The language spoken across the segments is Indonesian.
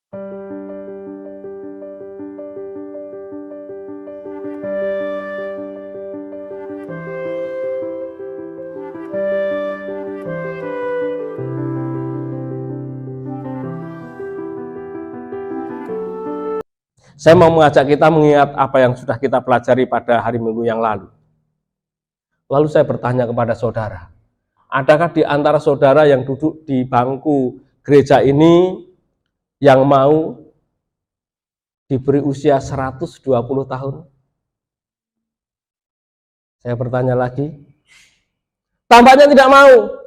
Saya mau mengajak kita mengingat apa yang sudah kita pelajari pada hari Minggu yang lalu. Lalu saya bertanya kepada saudara, adakah di antara saudara yang duduk di bangku gereja ini yang mau diberi usia 120 tahun? Saya bertanya lagi, tampaknya tidak mau.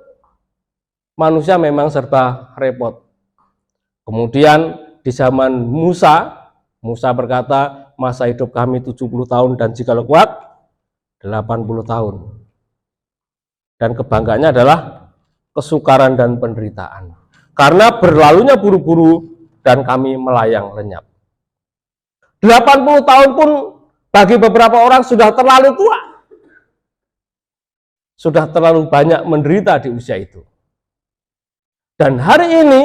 Manusia memang serba repot. Kemudian di zaman Musa berkata, masa hidup kami 70 tahun dan jikalau kuat 80 tahun. Dan kebanggaannya adalah kesukaran dan penderitaan. Karena berlalunya buru-buru dan kami melayang lenyap. 80 tahun pun bagi beberapa orang sudah terlalu tua. Sudah terlalu banyak menderita di usia itu. Dan hari ini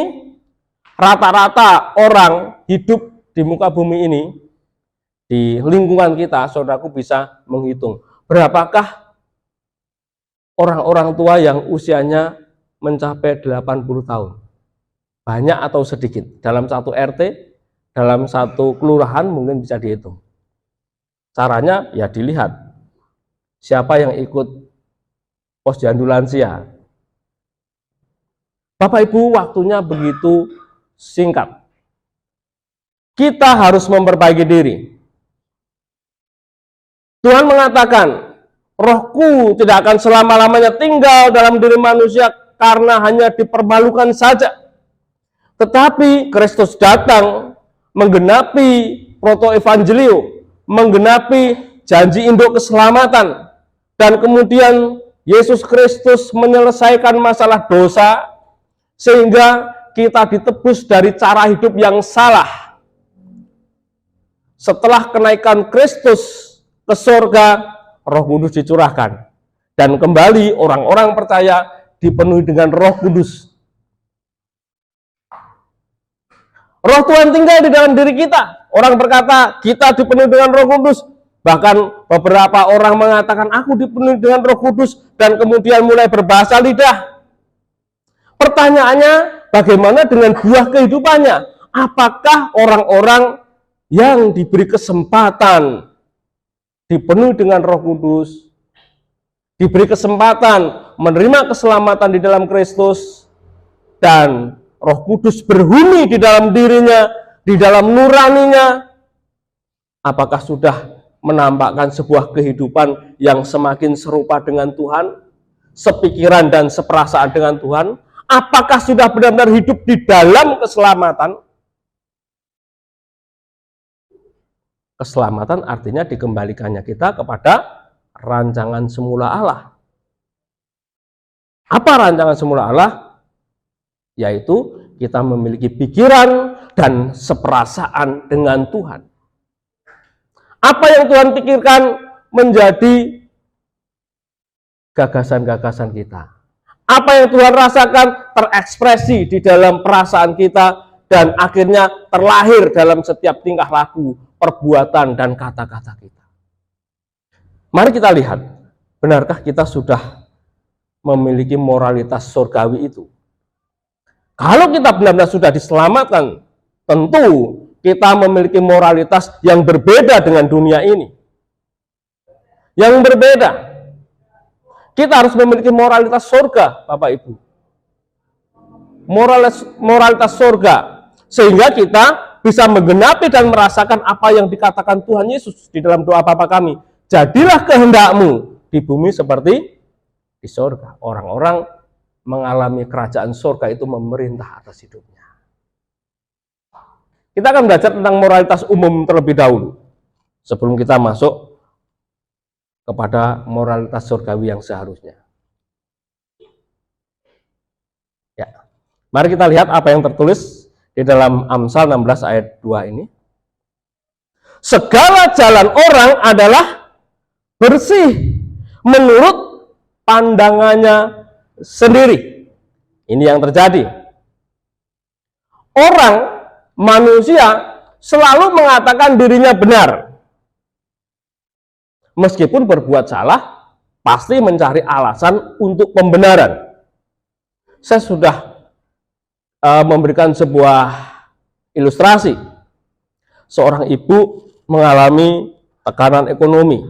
rata-rata orang hidup di muka bumi ini, di lingkungan kita, saudaraku bisa menghitung berapakah orang-orang tua yang usianya mencapai 80 tahun. Banyak atau sedikit? Dalam satu RT, dalam satu kelurahan mungkin bisa dihitung. Caranya ya dilihat siapa yang ikut posyandu lansia. Bapak Ibu, waktunya begitu singkat. Kita harus memperbaiki diri. Tuhan mengatakan, rohku tidak akan selama-lamanya tinggal dalam diri manusia karena hanya dipermalukan saja. Tetapi Kristus datang menggenapi proto-evangelio, menggenapi janji induk keselamatan, dan kemudian Yesus Kristus menyelesaikan masalah dosa, sehingga kita ditebus dari cara hidup yang salah. Setelah kenaikan Kristus ke surga, Roh Kudus dicurahkan. Dan kembali orang-orang percaya dipenuhi dengan Roh Kudus. Roh Tuhan tinggal di dalam diri kita. Orang berkata, kita dipenuhi dengan Roh Kudus. Bahkan beberapa orang mengatakan, aku dipenuhi dengan Roh Kudus, dan kemudian mulai berbahasa lidah. Pertanyaannya, bagaimana dengan buah kehidupannya? Apakah orang-orang yang diberi kesempatan dipenuhi dengan Roh Kudus, diberi kesempatan menerima keselamatan di dalam Kristus, dan Roh Kudus berhuni di dalam dirinya, di dalam nuraninya, apakah sudah menampakkan sebuah kehidupan yang semakin serupa dengan Tuhan, sepikiran dan seperasaan dengan Tuhan? Apakah sudah benar-benar hidup di dalam keselamatan? Keselamatan artinya dikembalikannya kita kepada rancangan semula Allah. Apa rancangan semula Allah? Yaitu kita memiliki pikiran dan seperasaan dengan Tuhan. Apa yang Tuhan pikirkan menjadi gagasan-gagasan kita. Apa yang Tuhan rasakan terekspresi di dalam perasaan kita dan akhirnya terlahir dalam setiap tingkah laku, perbuatan, dan kata-kata kita. Mari kita lihat, benarkah kita sudah memiliki moralitas surgawi itu? Kalau kita benar-benar sudah diselamatkan, tentu kita memiliki moralitas yang berbeda dengan dunia ini. Yang berbeda. Kita harus memiliki moralitas surga, Bapak Ibu. Moralitas surga. Sehingga kita bisa menggenapi dan merasakan apa yang dikatakan Tuhan Yesus di dalam doa Bapa kami. Jadilah kehendak-Mu di bumi seperti di surga. Orang-orang mengalami kerajaan surga itu memerintah atas hidupnya. Kita akan belajar tentang moralitas umum terlebih dahulu sebelum kita masuk kepada moralitas surgawi yang seharusnya. Ya. Mari kita lihat apa yang tertulis di dalam Amsal 16 ayat 2 ini. Segala jalan orang adalah bersih menurut pandangannya sendiri. Ini yang terjadi. Orang manusia selalu mengatakan dirinya benar. Meskipun berbuat salah, pasti mencari alasan untuk pembenaran. Saya sudah memberikan sebuah ilustrasi. Seorang ibu mengalami tekanan ekonomi.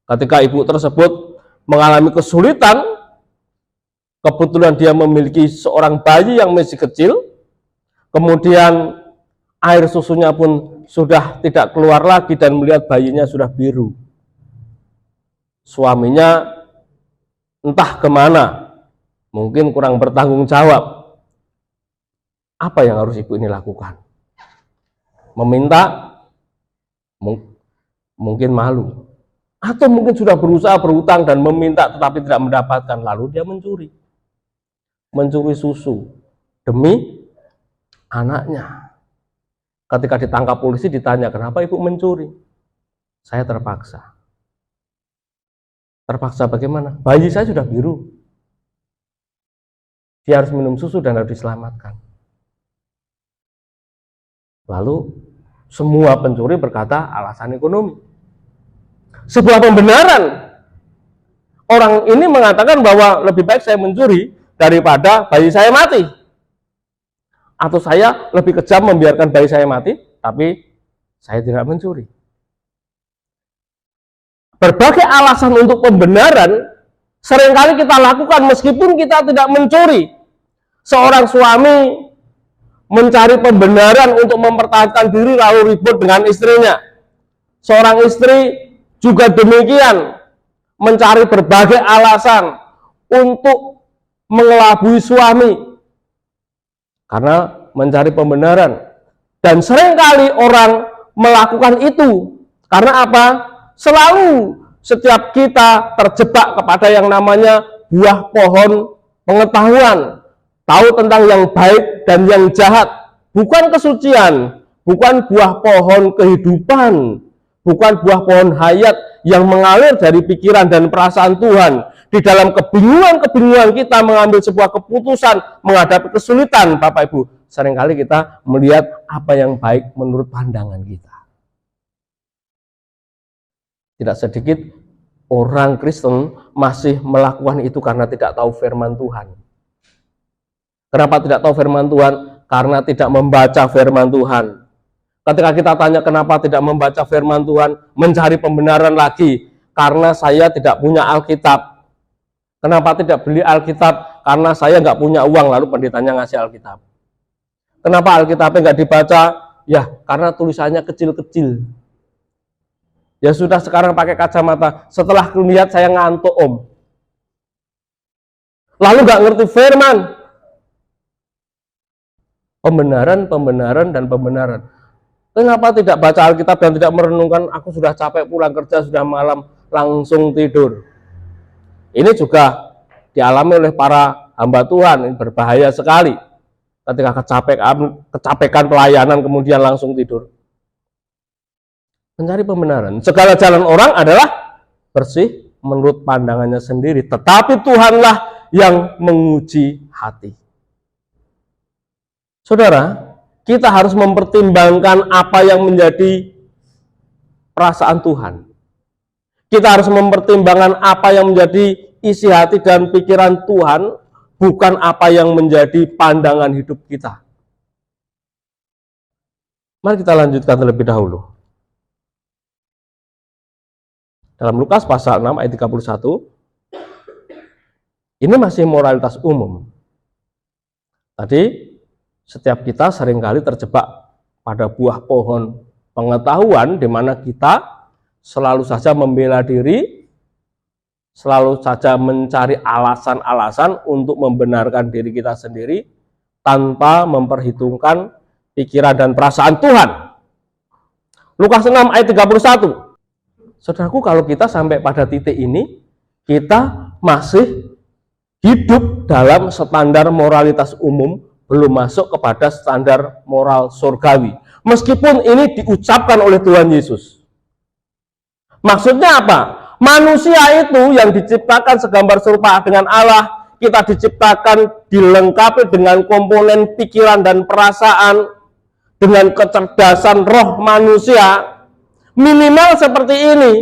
Ketika ibu tersebut mengalami kesulitan, kebetulan dia memiliki seorang bayi yang masih kecil, kemudian air susunya pun sudah tidak keluar lagi dan melihat bayinya sudah biru. Suaminya entah kemana, mungkin kurang bertanggung jawab. Apa yang harus ibu ini lakukan? Meminta? Mungkin malu. Atau mungkin sudah berusaha berhutang dan meminta tetapi tidak mendapatkan, lalu dia mencuri. Mencuri susu demi anaknya. Ketika ditangkap polisi ditanya, kenapa ibu mencuri? Saya terpaksa. Terpaksa bagaimana? Bayi saya sudah biru. Dia harus minum susu dan harus diselamatkan. Lalu semua pencuri berkata alasan ekonomi. Sebuah pembenaran. Orang ini mengatakan bahwa lebih baik saya mencuri daripada bayi saya mati. Atau saya lebih kejam membiarkan bayi saya mati, tapi saya tidak mencuri. Berbagai alasan untuk pembenaran seringkali kita lakukan meskipun kita tidak mencuri. Seorang suami mencari pembenaran untuk mempertahankan diri lalu ribut dengan istrinya. Seorang istri juga demikian, mencari berbagai alasan untuk mengelabui suami karena mencari pembenaran. Dan seringkali orang melakukan itu karena apa? Selalu setiap kita terjebak kepada yang namanya buah pohon pengetahuan, tahu tentang yang baik dan yang jahat, bukan kesucian, bukan buah pohon kehidupan, bukan buah pohon hayat yang mengalir dari pikiran dan perasaan Tuhan. Di dalam kebingungan-kebingungan kita mengambil sebuah keputusan menghadapi kesulitan, Bapak Ibu, seringkali kita melihat apa yang baik menurut pandangan kita. Tidak sedikit orang Kristen masih melakukan itu karena tidak tahu firman Tuhan. Kenapa tidak tahu firman Tuhan? Karena tidak membaca firman Tuhan. Ketika kita tanya kenapa tidak membaca firman Tuhan, mencari pembenaran lagi, karena saya tidak punya Alkitab. Kenapa tidak beli Alkitab? Karena saya nggak punya uang, lalu pendetanya ngasih Alkitab. Kenapa Alkitabnya nggak dibaca? Ya, karena tulisannya kecil-kecil. Ya sudah, sekarang pakai kacamata. Setelah lihat saya ngantuk, Om. Lalu nggak ngerti firman. Pembenaran, dan pembenaran. Kenapa tidak baca Alkitab dan tidak merenungkan? Aku sudah capek pulang kerja, sudah malam, langsung tidur. Ini juga dialami oleh para hamba Tuhan. Ini berbahaya sekali. Ketika kecapekan pelayanan kemudian langsung tidur. Mencari pembenaran. Segala jalan orang adalah bersih menurut pandangannya sendiri. Tetapi Tuhanlah yang menguji hati. Saudara, kita harus mempertimbangkan apa yang menjadi perasaan Tuhan. Kita harus mempertimbangkan apa yang menjadi isi hati dan pikiran Tuhan, bukan apa yang menjadi pandangan hidup kita. Mari kita lanjutkan terlebih dahulu. Dalam Lukas pasal 6 ayat 31, ini masih moralitas umum. Tadi, setiap kita seringkali terjebak pada buah pohon pengetahuan di mana kita selalu saja membela diri, selalu saja mencari alasan-alasan untuk membenarkan diri kita sendiri tanpa memperhitungkan pikiran dan perasaan Tuhan. Lukas 6 ayat 31. Saudaraku, kalau kita sampai pada titik ini, kita masih hidup dalam standar moralitas umum, belum masuk kepada standar moral surgawi. Meskipun ini diucapkan oleh Tuhan Yesus. Maksudnya apa? Manusia itu yang diciptakan segambar serupa dengan Allah, kita diciptakan dilengkapi dengan komponen pikiran dan perasaan, dengan kecerdasan roh manusia, minimal seperti ini.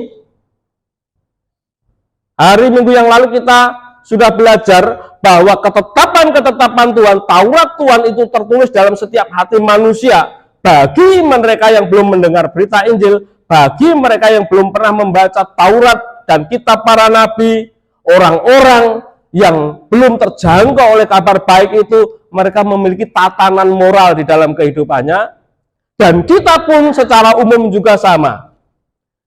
Hari Minggu yang lalu kita sudah belajar bahwa ketetapan-ketetapan Tuhan, Taurat Tuhan itu tertulis dalam setiap hati manusia. Bagi mereka yang belum mendengar berita Injil, bagi mereka yang belum pernah membaca Taurat dan kitab para nabi, orang-orang yang belum terjangkau oleh kabar baik itu, mereka memiliki tatanan moral di dalam kehidupannya, dan kita pun secara umum juga sama.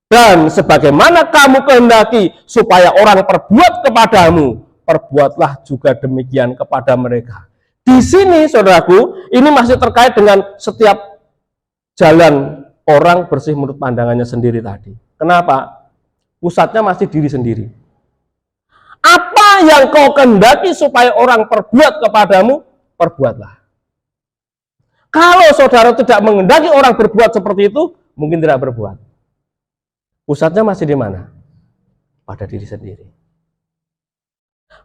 Dan sebagaimana kamu kehendaki supaya orang perbuat kepadamu, perbuatlah juga demikian kepada mereka. Di sini, saudaraku, ini masih terkait dengan setiap jalan orang bersih menurut pandangannya sendiri tadi. Kenapa? Pusatnya masih diri sendiri. Apa yang kau kehendaki supaya orang perbuat kepadamu, perbuatlah. Kalau saudara tidak menghendaki orang berbuat seperti itu, mungkin tidak berbuat. Pusatnya masih di mana? Pada diri sendiri.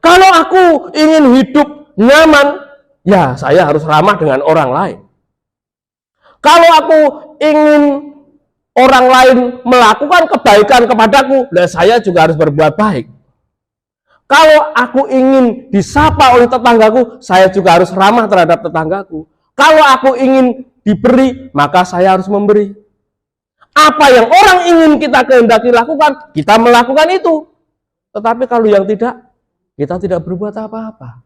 Kalau aku ingin hidup nyaman, ya saya harus ramah dengan orang lain. Kalau aku ingin orang lain melakukan kebaikan kepadaku, dan saya juga harus berbuat baik. Kalau aku ingin disapa oleh tetanggaku, saya juga harus ramah terhadap tetanggaku. Kalau aku ingin diberi, maka saya harus memberi. Apa yang orang ingin kita kehendaki lakukan, kita melakukan itu. Tetapi kalau yang tidak, kita tidak berbuat apa-apa.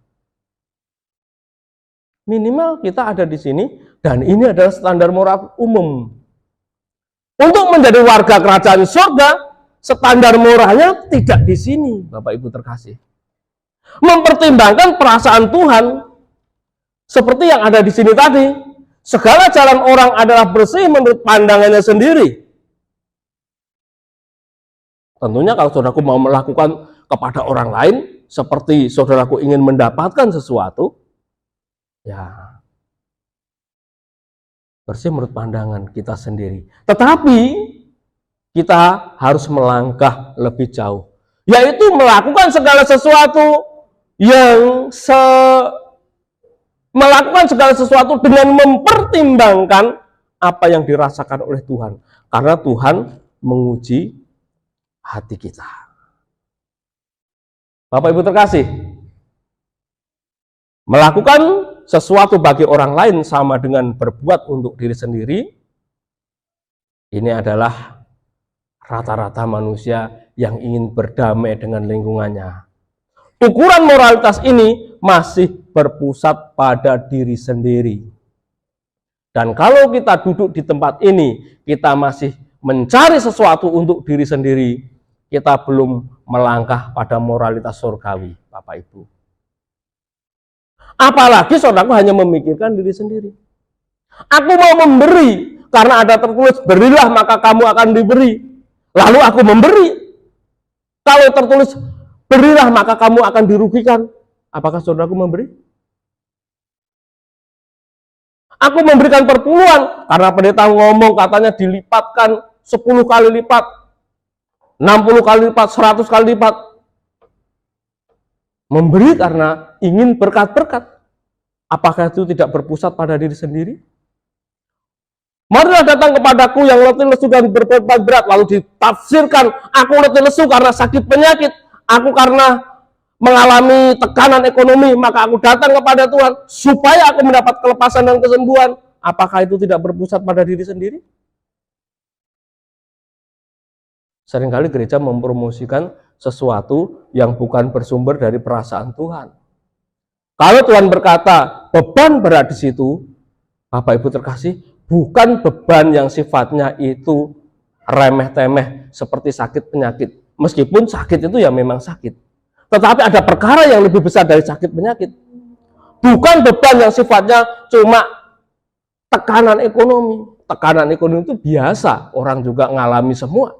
Minimal kita ada di sini, dan ini adalah standar moral umum. Untuk menjadi warga kerajaan surga, standar moralnya tidak di sini, Bapak Ibu terkasih. Mempertimbangkan perasaan Tuhan, seperti yang ada di sini tadi. Segala jalan orang adalah bersih menurut pandangannya sendiri. Tentunya kalau saudaraku mau melakukan kepada orang lain, seperti saudaraku ingin mendapatkan sesuatu, ya bersih menurut pandangan kita sendiri. Tetapi kita harus melangkah lebih jauh, yaitu melakukan segala sesuatu dengan mempertimbangkan apa yang dirasakan oleh Tuhan. Karena Tuhan menguji hati kita. Bapak Ibu terkasih, melakukan sesuatu bagi orang lain sama dengan berbuat untuk diri sendiri, ini adalah rata-rata manusia yang ingin berdamai dengan lingkungannya. Ukuran moralitas ini masih berpusat pada diri sendiri. Dan kalau kita duduk di tempat ini, kita masih mencari sesuatu untuk diri sendiri, kita belum melangkah pada moralitas surgawi, Bapak Ibu. Apalagi saudaraku hanya memikirkan diri sendiri. Aku mau memberi, karena ada tertulis, berilah maka kamu akan diberi. Lalu aku memberi. Kalau tertulis, berilah maka kamu akan dirugikan. Apakah saudaraku memberi? Aku memberikan perpuluhan, karena pendeta ngomong katanya dilipatkan 10 kali lipat, 60 kali lipat, 100 kali lipat. Memberi karena ingin berkat-berkat. Apakah itu tidak berpusat pada diri sendiri? Marilah datang kepadaku yang letih lesu dan berbeban berat, lalu ditafsirkan, aku letih lesu karena sakit penyakit, aku karena mengalami tekanan ekonomi, maka aku datang kepada Tuhan supaya aku mendapat kelepasan dan kesembuhan. Apakah itu tidak berpusat pada diri sendiri? Seringkali gereja mempromosikan sesuatu yang bukan bersumber dari perasaan Tuhan. Kalau Tuhan berkata beban berat di situ, Bapak Ibu terkasih, bukan beban yang sifatnya itu remeh-temeh seperti sakit penyakit. Meskipun sakit itu ya memang sakit. Tetapi ada perkara yang lebih besar dari sakit penyakit. Bukan beban yang sifatnya cuma tekanan ekonomi. Tekanan ekonomi itu biasa, orang juga ngalami semua.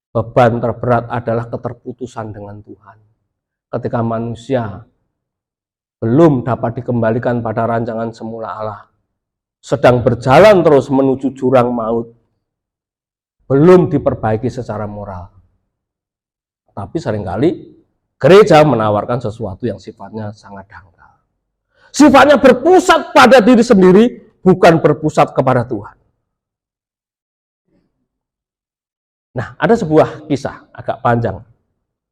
Beban terberat adalah keterputusan dengan Tuhan. Ketika manusia belum dapat dikembalikan pada rancangan semula Allah, sedang berjalan terus menuju jurang maut, belum diperbaiki secara moral. Tapi seringkali gereja menawarkan sesuatu yang sifatnya sangat dangkal. Sifatnya berpusat pada diri sendiri, bukan berpusat kepada Tuhan. Nah, ada sebuah kisah agak panjang,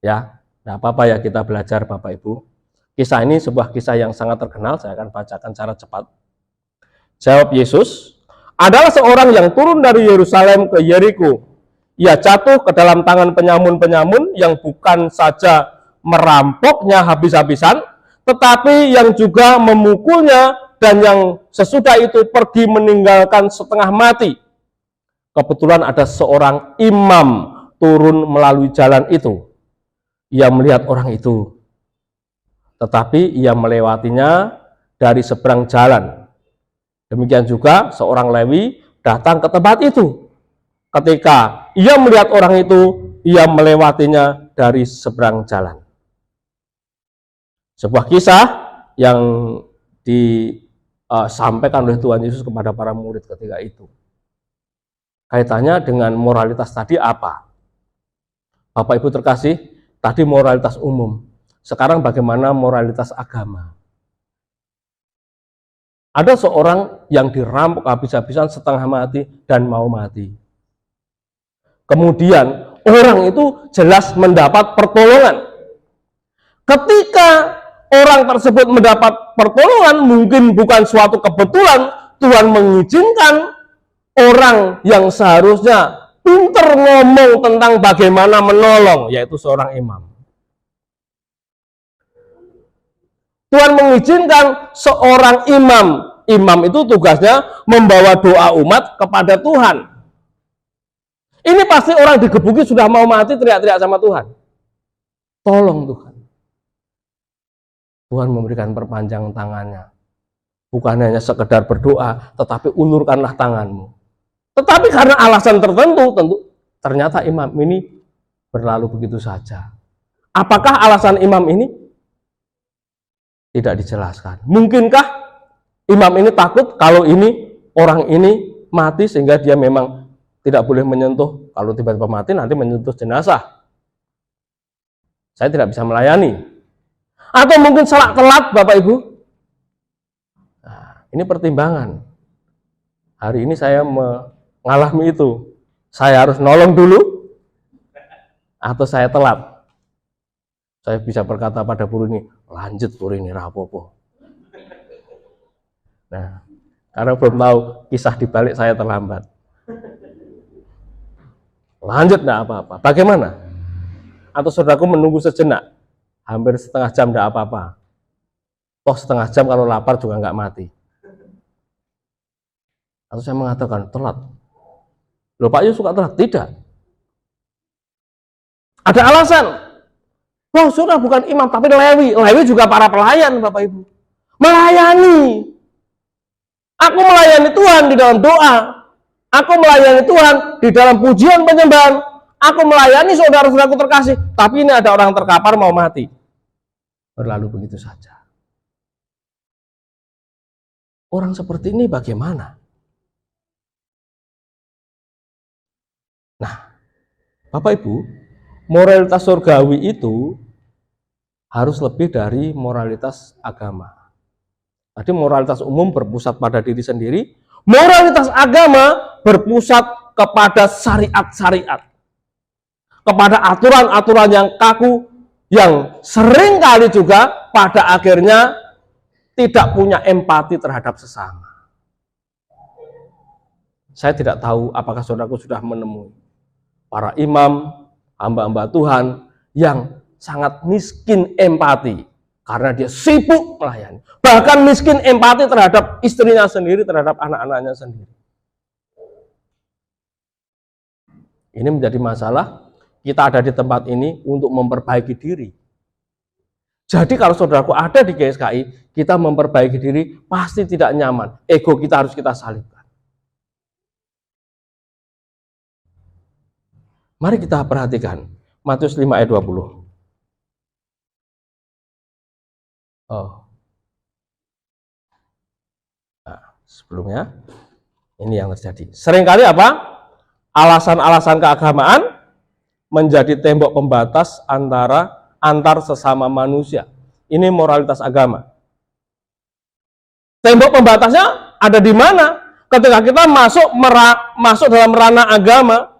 ya. Nah, apa-apa ya kita belajar Bapak Ibu. Kisah ini sebuah kisah yang sangat terkenal, saya akan bacakan secara cepat. Jawab Yesus, adalah seorang yang turun dari Yerusalem ke Yeriko. Ia jatuh ke dalam tangan penyamun-penyamun yang bukan saja merampoknya habis-habisan, tetapi yang juga memukulnya, dan yang sesudah itu pergi meninggalkan setengah mati. Kebetulan ada seorang imam turun melalui jalan itu. Ia melihat orang itu, tetapi ia melewatinya dari seberang jalan. Demikian juga seorang Lewi datang ke tempat itu. Ketika ia melihat orang itu, ia melewatinya dari seberang jalan. Sebuah kisah yang disampaikan oleh Tuhan Yesus kepada para murid ketika itu. Kaitannya dengan moralitas tadi apa? Bapak Ibu terkasih, tadi moralitas umum. Sekarang bagaimana moralitas agama? Ada seorang yang dirampok habis-habisan setengah mati dan mau mati. Kemudian orang itu jelas mendapat pertolongan. Ketika orang tersebut mendapat pertolongan, mungkin bukan suatu kebetulan, Tuhan mengizinkan orang yang seharusnya pintar ngomong tentang bagaimana menolong, yaitu seorang imam. Tuhan mengizinkan seorang imam. Imam itu tugasnya membawa doa umat kepada Tuhan. Ini pasti orang digebuki sudah mau mati, teriak-teriak sama Tuhan. Tolong Tuhan. Tuhan memberikan perpanjangan tangannya. Bukan hanya sekedar berdoa, tetapi ulurkanlah tanganmu. Tetapi karena alasan tertentu, ternyata imam ini berlalu begitu saja. Apakah alasan imam ini? Tidak dijelaskan. Mungkinkah imam ini takut kalau ini orang ini mati sehingga dia memang tidak boleh menyentuh, kalau tiba-tiba mati nanti menyentuh jenazah. Saya tidak bisa melayani. Atau mungkin salah telat Bapak Ibu. Nah, ini pertimbangan. Hari ini saya mengalami itu. Saya harus nolong dulu atau saya telat. Saya bisa berkata pada puru ini, lanjut puru ini rapopo. Nah, karena belum tahu kisah dibalik saya terlambat. Lanjut enggak apa-apa. Bagaimana? Atau saudaraku menunggu sejenak, hampir setengah jam enggak apa-apa. Toh setengah jam kalau lapar juga enggak mati. Atau saya mengatakan telat. Loh Pak Yu suka telat? Tidak. Ada alasan. Wah, sudah bukan imam tapi Lewi. Lewi juga para pelayan Bapak Ibu. Melayani. Aku melayani Tuhan di dalam doa. Aku melayani Tuhan di dalam pujian penyembahan. Aku melayani saudara-saudaraku terkasih. Tapi ini ada orang terkapar mau mati. Berlalu begitu saja. Orang seperti ini bagaimana? Nah, Bapak Ibu, moralitas surgawi itu harus lebih dari moralitas agama. Tadi moralitas umum berpusat pada diri sendiri, moralitas agama berpusat kepada syariat-syariat, kepada aturan-aturan yang kaku, yang seringkali juga pada akhirnya tidak punya empati terhadap sesama. Saya tidak tahu apakah saudaraku sudah menemui para imam, hamba-hamba Tuhan yang sangat miskin empati karena dia sibuk melayani. Bahkan miskin empati terhadap istrinya sendiri, terhadap anak-anaknya sendiri. Ini menjadi masalah. Kita ada di tempat ini untuk memperbaiki diri. Jadi kalau saudaraku ada di GSKI, kita memperbaiki diri pasti tidak nyaman. Ego kita harus kita salibkan. Mari kita perhatikan Matius 5 ayat 20. Nah, sebelumnya ini yang terjadi. Seringkali apa? Alasan-alasan keagamaan menjadi tembok pembatas antar sesama manusia. Ini moralitas agama. Tembok pembatasnya ada di mana? Ketika kita masuk dalam ranah agama,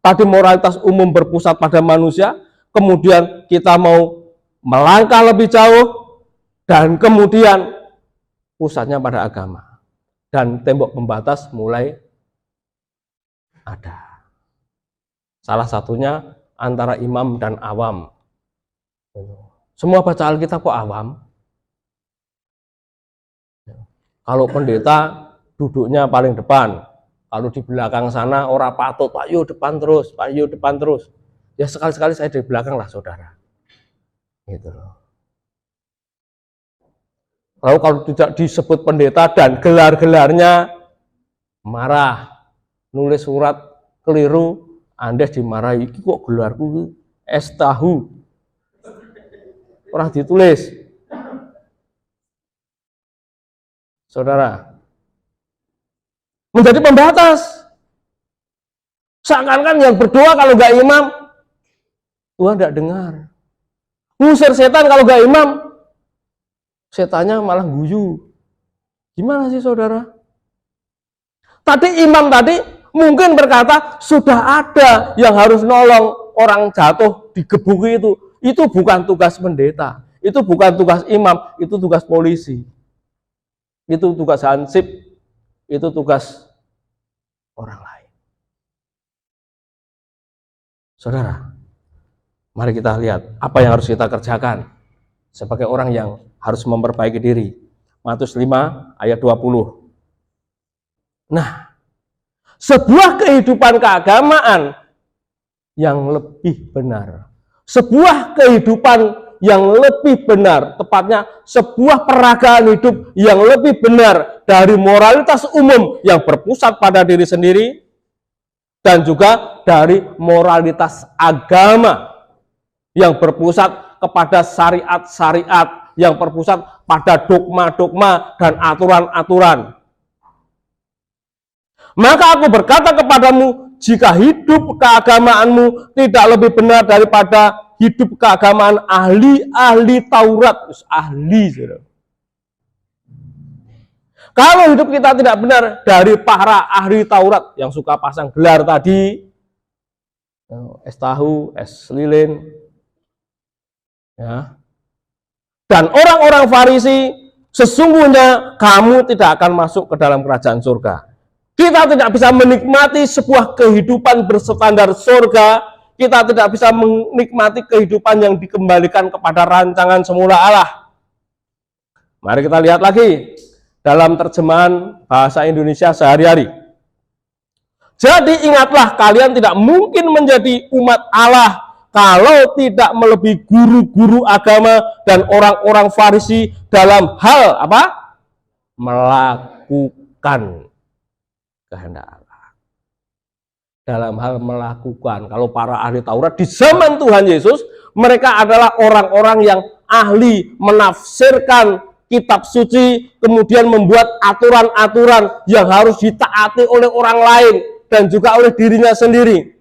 tadi moralitas umum berpusat pada manusia, kemudian kita mau melangkah lebih jauh, dan kemudian pusatnya pada agama. Dan tembok pembatas mulai ada. Salah satunya antara imam dan awam. Semua baca Alkitab kok awam? Kalau pendeta duduknya paling depan, kalau di belakang sana orang patut, Pak Yu depan terus, Pak Yu depan terus. Ya sekali-sekali saya di belakang lah saudara. Gitu loh. Lalu kalau tidak disebut pendeta dan gelar-gelarnya marah, nulis surat keliru, Anda dimarahi, kok gelarku es tahu. Orang ditulis. Saudara, menjadi pembatas. Seakan-akan yang berdoa kalau nggak imam, Tuhan tidak dengar. Ngusir setan kalau nggak imam, setannya malah guyu. Gimana sih saudara? Tadi imam tadi mungkin berkata, sudah ada yang harus nolong orang jatuh digebuki itu. Itu bukan tugas pendeta. Itu bukan tugas imam, itu tugas polisi. Itu tugas hansip, itu tugas orang lain. Saudara, mari kita lihat apa yang harus kita kerjakan sebagai orang yang harus memperbaiki diri. Matius 5 ayat 20. Nah, sebuah kehidupan keagamaan yang lebih benar. Sebuah kehidupan yang lebih benar, tepatnya sebuah peragaan hidup yang lebih benar dari moralitas umum yang berpusat pada diri sendiri dan juga dari moralitas agama yang berpusat kepada syariat-syariat, yang berpusat pada dogma-dogma dan aturan-aturan. Maka aku berkata kepadamu, jika hidup keagamaanmu tidak lebih benar daripada hidup keagamaan ahli-ahli Taurat, ahli. Kalau hidup kita tidak benar dari para ahli Taurat yang suka pasang gelar tadi, es tahu, es lilin, ya, dan orang-orang Farisi, sesungguhnya kamu tidak akan masuk ke dalam kerajaan surga. Kita tidak bisa menikmati sebuah kehidupan berstandar surga. Kita tidak bisa menikmati kehidupan yang dikembalikan kepada rancangan semula Allah. Mari kita lihat lagi dalam terjemahan bahasa Indonesia sehari-hari. Jadi ingatlah, kalian tidak mungkin menjadi umat Allah kalau tidak melebihi guru-guru agama dan orang-orang Farisi dalam hal apa? Melakukan kehendak Allah. Dalam hal melakukan. Kalau para ahli Taurat di zaman Tuhan Yesus, mereka adalah orang-orang yang ahli menafsirkan kitab suci, kemudian membuat aturan-aturan yang harus ditaati oleh orang lain dan juga oleh dirinya sendiri.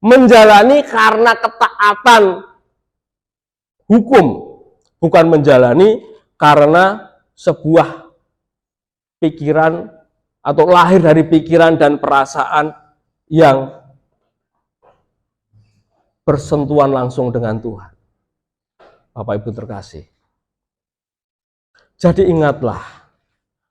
Menjalani karena ketaatan hukum, bukan menjalani karena sebuah pikiran atau lahir dari pikiran dan perasaan yang bersentuhan langsung dengan Tuhan. Bapak Ibu terkasih. Jadi ingatlah,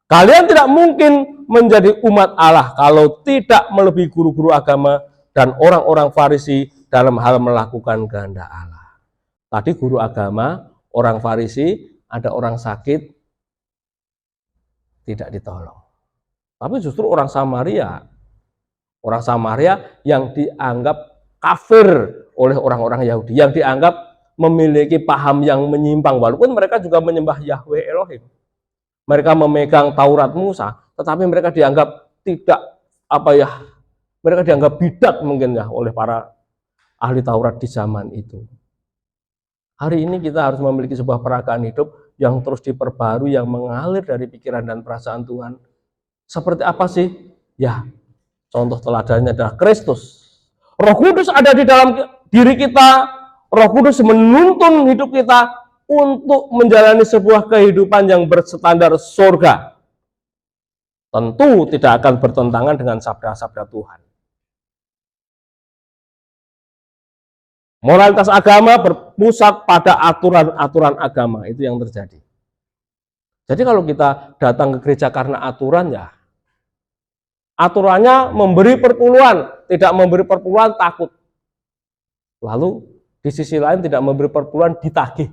kalian tidak mungkin menjadi umat Allah kalau tidak melebihi guru-guru agama dan orang-orang Farisi dalam hal melakukan kehendak Allah. Tadi guru agama, orang Farisi, ada orang sakit, tidak ditolong. Tapi justru orang Samaria yang dianggap kafir oleh orang-orang Yahudi, yang dianggap memiliki paham yang menyimpang, walaupun mereka juga menyembah Yahweh Elohim. Mereka memegang Taurat Musa, tetapi mereka dianggap mereka dianggap bidat mungkin ya oleh para ahli Taurat di zaman itu. Hari ini kita harus memiliki sebuah peragaan hidup yang terus diperbarui, yang mengalir dari pikiran dan perasaan Tuhan. Seperti apa sih? Ya, contoh teladannya adalah Kristus. Roh Kudus ada di dalam diri kita. Roh Kudus menuntun hidup kita untuk menjalani sebuah kehidupan yang berstandar surga. tentu tidak akan bertentangan dengan sabda-sabda Tuhan. Moralitas agama berpusat pada aturan-aturan agama, itu yang terjadi. Jadi kalau kita datang ke gereja karena aturan, ya aturannya memberi perpuluhan, tidak memberi perpuluhan takut. Lalu di sisi lain tidak memberi perpuluhan ditagih.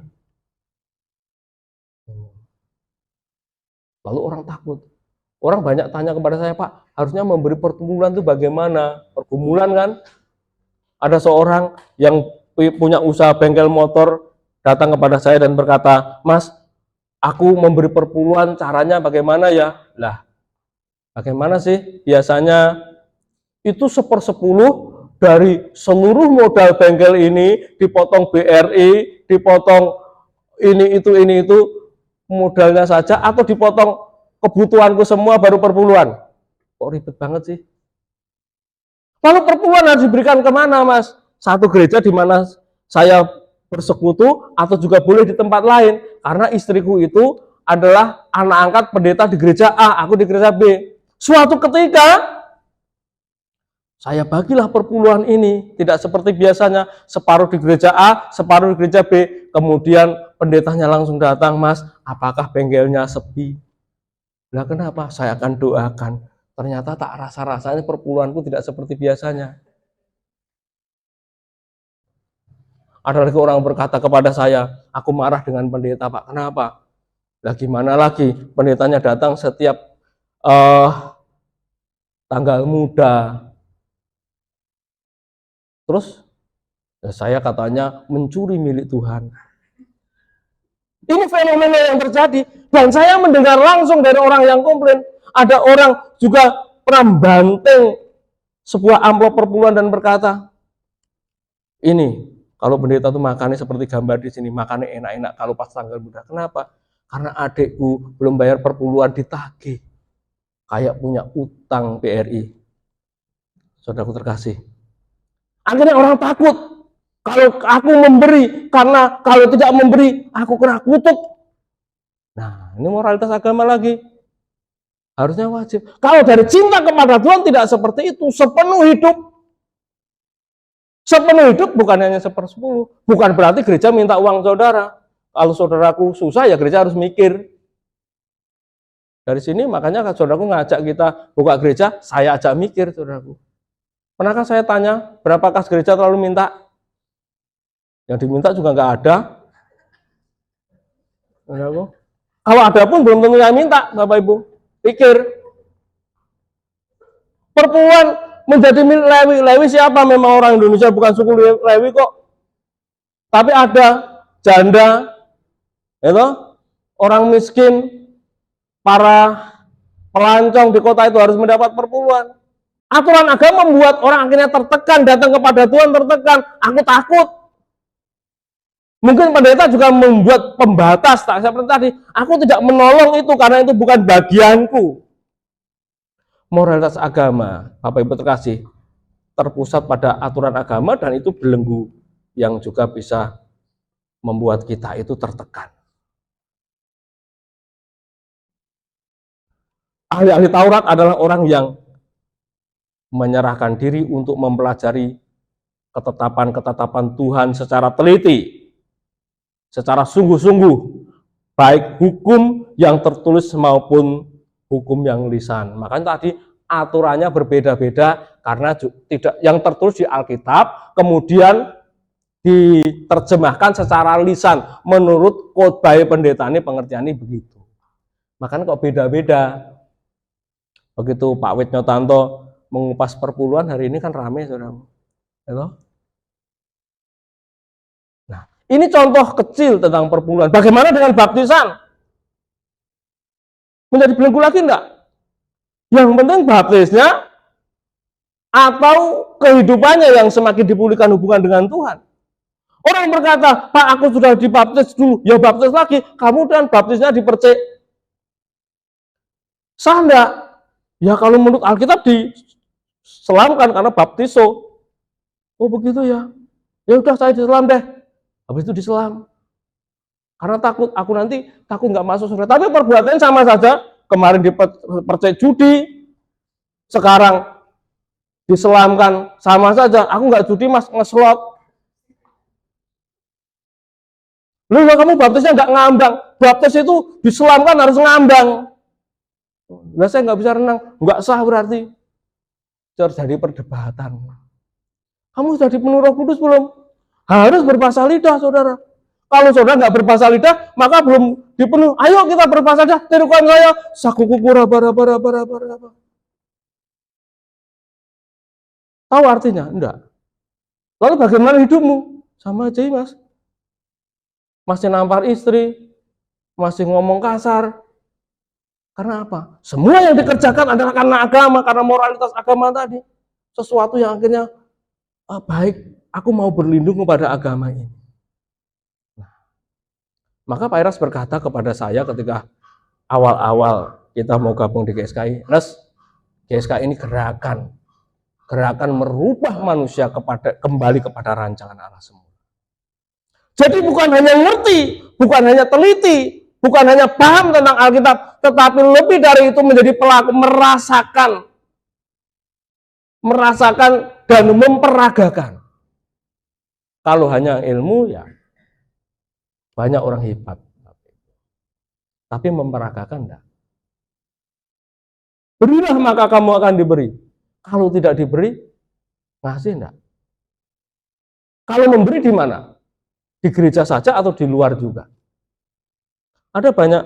Lalu orang takut. Orang banyak tanya kepada saya, Pak, harusnya memberi perpuluhan itu bagaimana? Pergumulan kan? Ada seorang yang punya usaha bengkel motor datang kepada saya dan berkata, Mas, aku memberi perpuluhan caranya bagaimana ya? Lah, bagaimana sih? Biasanya itu 1/10 dari seluruh modal bengkel ini, dipotong BRI, dipotong ini itu modalnya saja, atau dipotong kebutuhanku semua baru perpuluhan. Kok ribet banget sih? Lalu perpuluhan harus diberikan kemana, Mas? Satu gereja di mana saya bersekutu, atau juga boleh di tempat lain, karena istriku itu adalah anak angkat pendeta di gereja A, aku di gereja B. Suatu ketika saya bagilah perpuluhan ini, tidak seperti biasanya, separuh di gereja A, separuh di gereja B. Kemudian pendetanya langsung datang, Mas, apakah bengkelnya sepi? Nah, kenapa? Saya akan doakan. Ternyata tak rasa-rasanya perpuluhanku tidak seperti biasanya. Ada lagi orang berkata kepada saya, aku marah dengan pendeta, Pak. Kenapa? Lah gimana lagi? Pendetanya datang setiap tanggal muda. Terus ya saya katanya mencuri milik Tuhan. Ini fenomena yang terjadi. Dan saya mendengar langsung dari orang yang komplain. Ada orang juga pernah banting sebuah amplop perpuluhan dan berkata, ini kalau pendeta tuh makannya seperti gambar di sini, makannya enak-enak kalau pas tanggal muda. Kenapa? Karena adikku belum bayar perpuluhan ditagih, kayak punya utang BRI. Saudaraku terkasih, akhirnya orang takut kalau aku memberi, karena kalau tidak memberi aku kena kutuk. Nah, ini moralitas agama lagi. Harusnya wajib. Kalau dari cinta kepada Tuhan tidak seperti itu, sepenuh hidup. Sepenuh hidup bukan hanya 1/10. Bukan berarti gereja minta uang saudara. Kalau saudaraku susah, ya gereja harus mikir. Dari sini makanya saudaraku ngajak kita buka gereja, saya ajak mikir saudaraku. Pernahkah saya tanya, berapa kas gereja terlalu minta? Yang diminta juga nggak ada. Saudaraku. Kalau ada pun belum tentu yang minta, Bapak Ibu. Pikir. Perpuluhan menjadi milik Lewi. Lewi siapa? Memang orang Indonesia, bukan suku Lewi kok. Tapi ada janda, itu, orang miskin, para pelancong di kota itu harus mendapat perpuluhan. Aturan agama membuat orang akhirnya tertekan, datang kepada Tuhan tertekan. Aku takut. Mungkin pendeta juga membuat pembatas, tak seperti tadi. Aku tidak menolong itu karena itu bukan bagianku. Moralitas agama, Bapak Ibu terkasih, terpusat pada aturan agama dan itu belenggu yang juga bisa membuat kita itu tertekan. Ahli-ahli Taurat adalah orang yang menyerahkan diri untuk mempelajari ketetapan-ketetapan Tuhan secara teliti, secara sungguh-sungguh, baik hukum yang tertulis maupun hukum yang lisan. Makanya tadi aturannya berbeda-beda karena tidak yang tertulis di Alkitab kemudian diterjemahkan secara lisan menurut khotbah pendeta ini pengertiannya begitu. Makanya kok beda-beda. Begitu Pak Wit Nyotanto mengupas perpuluhan hari ini kan rame, saudara. Nah, ini contoh kecil tentang perpuluhan. Bagaimana dengan baptisan? Menjadi belenggu lagi enggak? Yang penting baptisnya atau kehidupannya yang semakin dipulihkan hubungan dengan Tuhan. Orang berkata, Pak aku sudah dibaptis dulu, ya baptis lagi, kamu dan baptisnya dipercik. Sah enggak? Ya kalau menurut Alkitab diselamkan karena baptiso. Oh begitu ya? Ya udah saya diselam deh. Habis itu diselam. Karena takut, aku nanti takut nggak masuk surga. Tapi perbuatannya sama saja. kemarin dipercaya judi, sekarang diselamkan, sama saja. Aku nggak judi mas, ngeslot. Lu kamu baptisnya nggak ngambang, baptis itu diselamkan harus ngambang. Nah saya nggak bisa renang, nggak sah berarti. Terjadi perdebatan. Kamu sudah dipenuhi Roh Kudus belum? Harus berbahasa lidah, saudara. Kalau saudara nggak berbahasa lidah, maka belum dipenuhi. Ayo kita berbahasa lidah. Tirukan saya, sakuku raba. Tahu artinya? Enggak. Lalu bagaimana hidupmu? Sama aja, mas. Masih nampar istri, masih ngomong kasar. Karena apa? Semua yang dikerjakan adalah karena agama, karena moralitas agama tadi. Sesuatu yang akhirnya baik, aku mau berlindung kepada agama ini. Nah, maka Pak Iras berkata kepada saya ketika awal-awal kita mau gabung di GSKI, Ras, GSKI ini gerakan merubah manusia kembali kepada rancangan Allah semula. Jadi bukan hanya ngerti, bukan hanya teliti, bukan hanya paham tentang Alkitab, tetapi lebih dari itu menjadi pelaku, merasakan dan memperagakan. Kalau hanya ilmu, ya banyak orang hebat, tapi memperagakan enggak. Berilah maka kamu akan diberi. Kalau tidak diberi, ngasih enggak. Kalau memberi di mana? Di gereja saja atau di luar juga? Ada banyak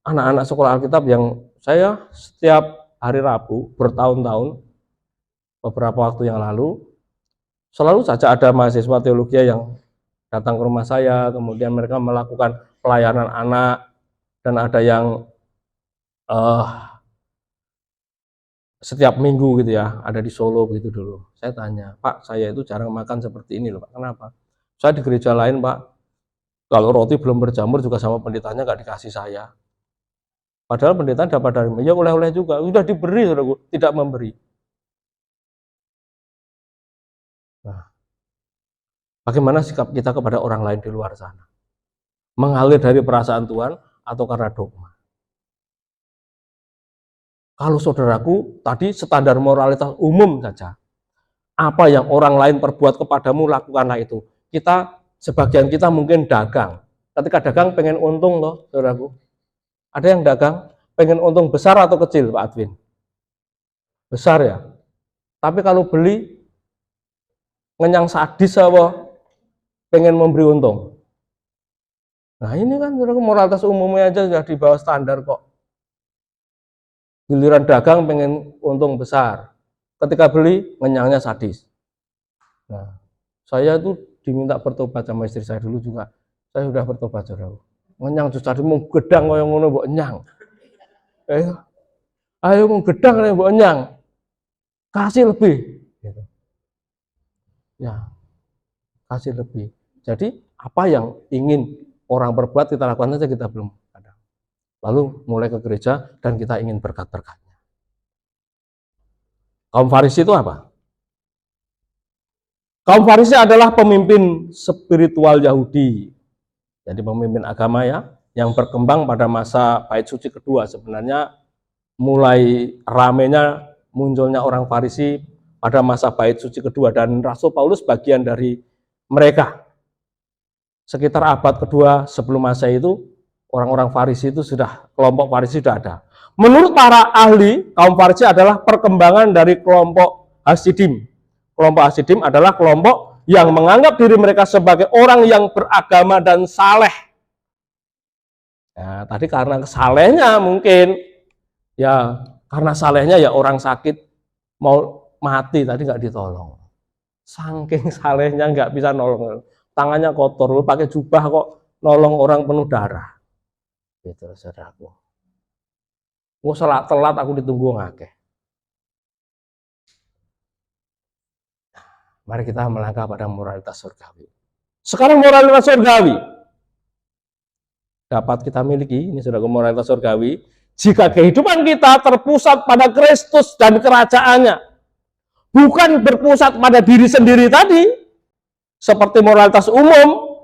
anak-anak sekolah Alkitab yang saya setiap hari Rabu bertahun-tahun, beberapa waktu yang lalu, selalu saja ada mahasiswa teologi yang datang ke rumah saya, kemudian mereka melakukan pelayanan anak, dan ada yang setiap minggu gitu ya, ada di Solo gitu dulu. Saya tanya, Pak, saya itu jarang makan seperti ini loh Pak, kenapa? Saya di gereja lain Pak, kalau roti belum berjamur juga sama pendetanya nggak dikasih saya. Padahal pendeta dapat dari, ya oleh-oleh juga, sudah diberi, saudaraku, tidak memberi. Nah, bagaimana sikap kita kepada orang lain di luar sana? Mengalir dari perasaan Tuhan atau karena dogma? Kalau saudaraku, tadi standar moralitas umum saja. Apa yang orang lain perbuat kepadamu, lakukanlah itu. Sebagian kita mungkin dagang. Ketika dagang pengen untung loh, saudaraku. Ada yang dagang pengen untung besar atau kecil, Pak Adwin? Besar ya. Tapi kalau beli ngenyang sadis apa pengen memberi untung. Nah ini kan saudaraku, moralitas umumnya aja sudah di bawah standar kok. Giliran dagang pengen untung besar. Ketika beli ngenyangnya sadis. Nah, saya tuh diminta bertobat sama istri saya dulu juga. Saya sudah bertobat, saudara. Ngenyang susah mau gedang koyo ngono mbok nyang. Ayo mau gedang nek mbok nyang. Kasih lebih gitu. Ya. Kasih lebih. Jadi apa yang ingin orang perbuat kita lakukan saja, kita belum ada. Lalu mulai ke gereja dan kita ingin berkat-berkatnya. Kaum Farisi itu apa? Kaum Farisi adalah pemimpin spiritual Yahudi. Jadi pemimpin agama ya, yang berkembang pada masa Bait Suci kedua. Sebenarnya mulai ramenya munculnya orang Farisi pada masa Bait Suci kedua, dan Rasul Paulus bagian dari mereka. Sekitar abad kedua sebelum Masehi itu, orang-orang Farisi itu kelompok Farisi sudah ada. Menurut para ahli, kaum Farisi adalah perkembangan dari kelompok Hasidim. Kelompok Hasidim adalah kelompok yang menganggap diri mereka sebagai orang yang beragama dan saleh. Nah, tadi karena salehnya mungkin, ya karena salehnya ya orang sakit mau mati tadi nggak ditolong. Saking salehnya nggak bisa nolong, tangannya kotor, lu pakai jubah kok nolong orang penuh darah. Gitu saudaraku. Mau salat telat aku ditunggu ngakeh. Mari kita melangkah pada moralitas surgawi. Sekarang moralitas surgawi dapat kita miliki, ini sudah moralitas surgawi, jika kehidupan kita terpusat pada Kristus dan kerajaannya, bukan berpusat pada diri sendiri tadi, seperti moralitas umum,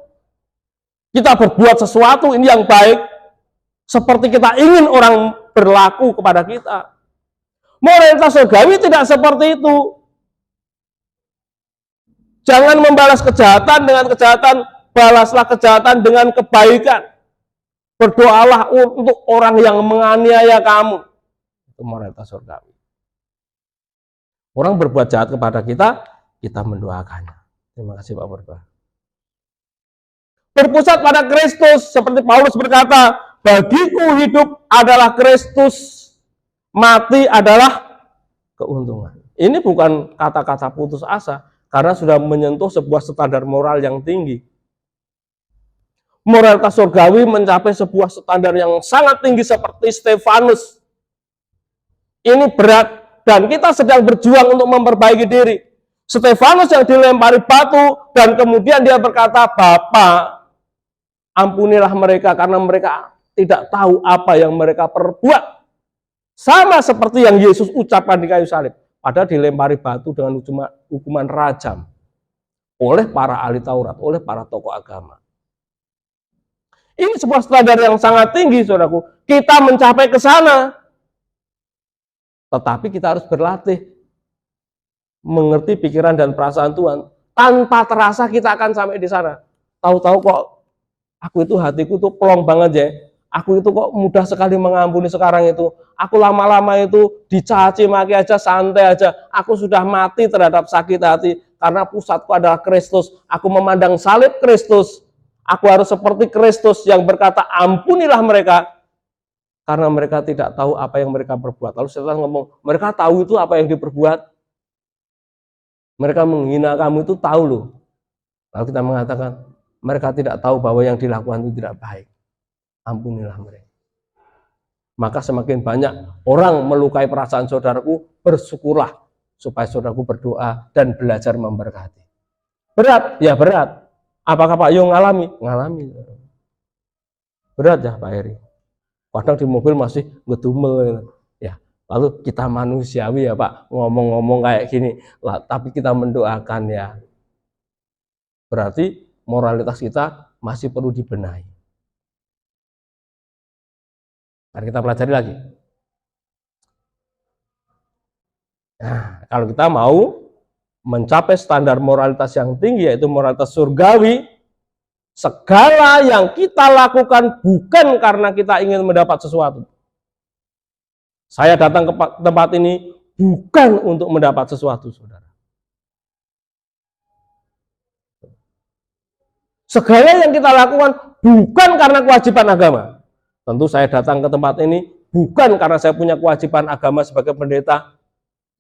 kita berbuat sesuatu ini yang baik, seperti kita ingin orang berlaku kepada kita. Moralitas surgawi tidak seperti itu. Jangan membalas kejahatan dengan kejahatan, balaslah kejahatan dengan kebaikan. Berdoalah untuk orang yang menganiaya kamu. Itu moralitas surgawi. Orang berbuat jahat kepada kita, kita mendoakannya. Terima kasih Pak Berdoa. Berpusat pada Kristus, seperti Paulus berkata, bagiku hidup adalah Kristus, mati adalah keuntungan. Ini bukan kata-kata putus asa, karena sudah menyentuh sebuah standar moral yang tinggi. Moralitas surgawi mencapai sebuah standar yang sangat tinggi seperti Stefanus. Ini berat, dan kita sedang berjuang untuk memperbaiki diri. Stefanus yang dilempari batu, dan kemudian dia berkata, Bapa, ampunilah mereka karena mereka tidak tahu apa yang mereka perbuat. Sama seperti yang Yesus ucapkan di kayu salib. Padahal dilempari batu dengan hukuman rajam oleh para ahli Taurat, oleh para tokoh agama. Ini sebuah standar yang sangat tinggi, saudaraku. Kita mencapai ke sana. Tetapi kita harus berlatih mengerti pikiran dan perasaan Tuhan. Tanpa terasa kita akan sampai di sana. Tahu-tahu kok aku itu hatiku tuh plong banget ya. Aku itu kok mudah sekali mengampuni sekarang itu. Aku lama-lama itu dicaci maki aja, santai aja. Aku sudah mati terhadap sakit hati. Karena pusatku adalah Kristus. Aku memandang salib Kristus. Aku harus seperti Kristus yang berkata, ampunilah mereka. Karena mereka tidak tahu apa yang mereka perbuat. Lalu setelah ngomong, mereka tahu itu apa yang diperbuat. Mereka menghina kamu itu tahu loh. Lalu kita mengatakan, mereka tidak tahu bahwa yang dilakukan itu tidak baik. Ampunilah mereka. Maka semakin banyak orang melukai perasaan saudaraku, bersyukurlah supaya saudaraku berdoa dan belajar memberkati. Berat? Ya berat. Apakah Pak Yung ngalami? Ngalami. Berat ya Pak Heri. Kadang di mobil masih ngedumel. Ya, lalu kita manusiawi ya Pak, ngomong-ngomong kayak gini. Lah, tapi kita mendoakan ya. Berarti moralitas kita masih perlu dibenahi. Mari kita pelajari lagi. Nah, kalau kita mau mencapai standar moralitas yang tinggi, yaitu moralitas surgawi, segala yang kita lakukan bukan karena kita ingin mendapat sesuatu. Saya datang ke tempat ini bukan untuk mendapat sesuatu, saudara. Segala yang kita lakukan bukan karena kewajiban agama. Tentu saya datang ke tempat ini bukan karena saya punya kewajiban agama sebagai pendeta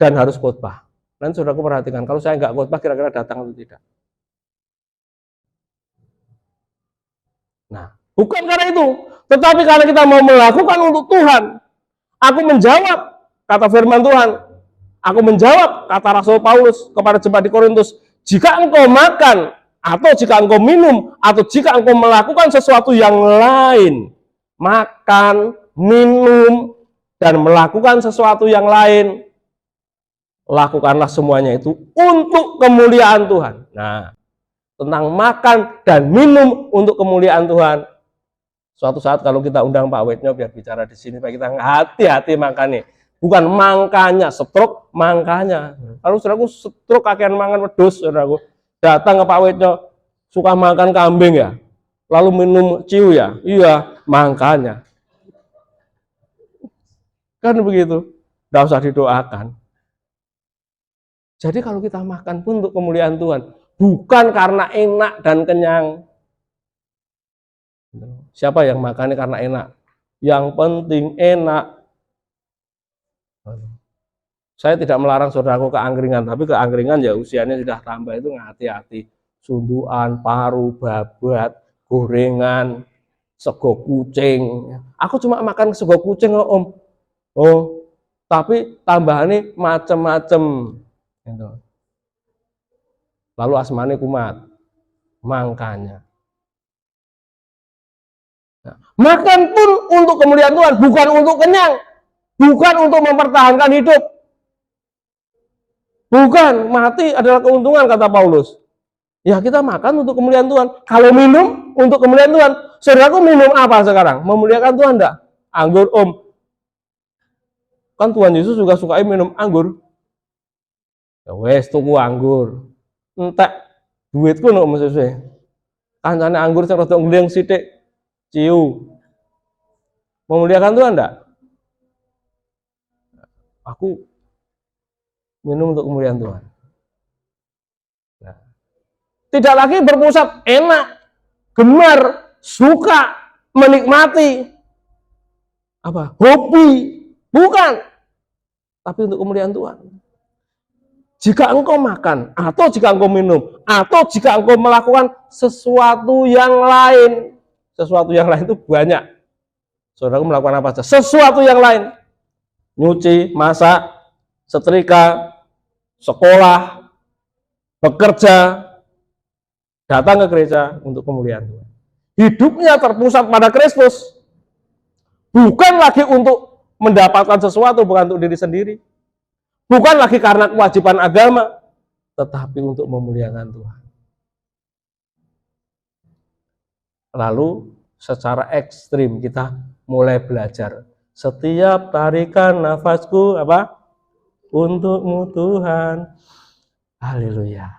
dan harus khotbah. Dan saudaraku perhatikan, kalau saya nggak khotbah kira-kira datang atau tidak. Nah, bukan karena itu, tetapi karena kita mau melakukan untuk Tuhan. Aku menjawab, kata firman Tuhan. Aku menjawab, kata Rasul Paulus kepada jemaat di Korintus, jika engkau makan, atau jika engkau minum, atau jika engkau melakukan sesuatu yang lain, makan, minum, dan melakukan sesuatu yang lain, lakukanlah semuanya itu untuk kemuliaan Tuhan. Nah, tentang makan dan minum untuk kemuliaan Tuhan. Suatu saat kalau kita undang Pak Wetnyo biar bicara di sini, Pak, kita hati-hati makannya. Bukan mangkanya, stroke mangkanya. Kalau saudaraku stroke kakean mangan wedhus, saudaraku datang ke Pak Wetnyo, suka makan kambing ya, lalu minum ciu ya, iya mangkanya. Kan begitu, tidak usah didoakan. Jadi kalau kita makan pun untuk kemuliaan Tuhan, bukan karena enak dan kenyang. Siapa yang makannya karena enak? Yang penting enak. Saya tidak melarang saudaraku ke angkringan, tapi ke angkringan ya usianya sudah tambah itu hati-hati. Sunduan, paru, babat, gorengan, sego kucing. Aku cuma makan sego kucing Om. Oh, tapi tambahannya macem-macem. Lalu asmane kumat. Makanya. Nah, makan pun untuk kemuliaan Tuhan, bukan untuk kenyang. Bukan untuk mempertahankan hidup. Bukan, mati adalah keuntungan kata Paulus. Ya kita makan untuk kemuliaan Tuhan. Kalau minum untuk kemuliaan Tuhan. Saudaraku minum apa sekarang? Memuliakan Tuhan enggak? Anggur Om. Kan Tuhan Yesus juga suka minum anggur. Ya wes tuku anggur. Entek duitku nek mesese. Kancane anggur sing rada ngleng sithik. Ciu. Memuliakan Tuhan enggak? Aku minum untuk kemuliaan Tuhan. Nah, tidak lagi berpusat enak, gemar, suka, menikmati, hobi, bukan, tapi untuk kemuliaan Tuhan. Jika engkau makan, atau jika engkau minum, atau jika engkau melakukan sesuatu yang lain itu banyak. Saudaraku melakukan apa saja? Sesuatu yang lain, nyuci, masak, setrika, sekolah, bekerja, datang ke gereja untuk kemuliaan Tuhan. Hidupnya terpusat pada Kristus. Bukan lagi untuk mendapatkan sesuatu, bukan untuk diri sendiri. Bukan lagi karena kewajiban agama, tetapi untuk memuliakan Tuhan. Lalu secara ekstrim kita mulai belajar. Setiap tarikan nafasku untukmu Tuhan. Haleluya.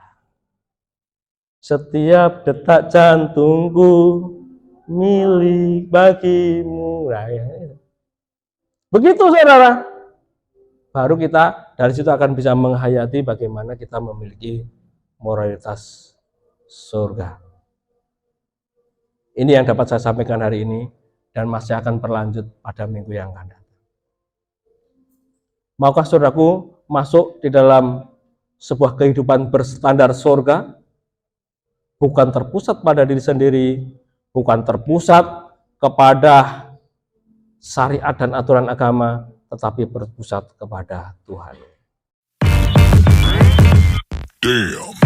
Setiap detak jantungku milik bagimu. Begitu saudara. Baru kita dari situ akan bisa menghayati bagaimana kita memiliki moralitas surga. Ini yang dapat saya sampaikan hari ini dan masih akan berlanjut pada minggu yang akan datang. Maukah saudaraku masuk di dalam sebuah kehidupan berstandar surga, bukan terpusat pada diri sendiri, bukan terpusat kepada syariat dan aturan agama, tetapi berpusat kepada Tuhan. Damn.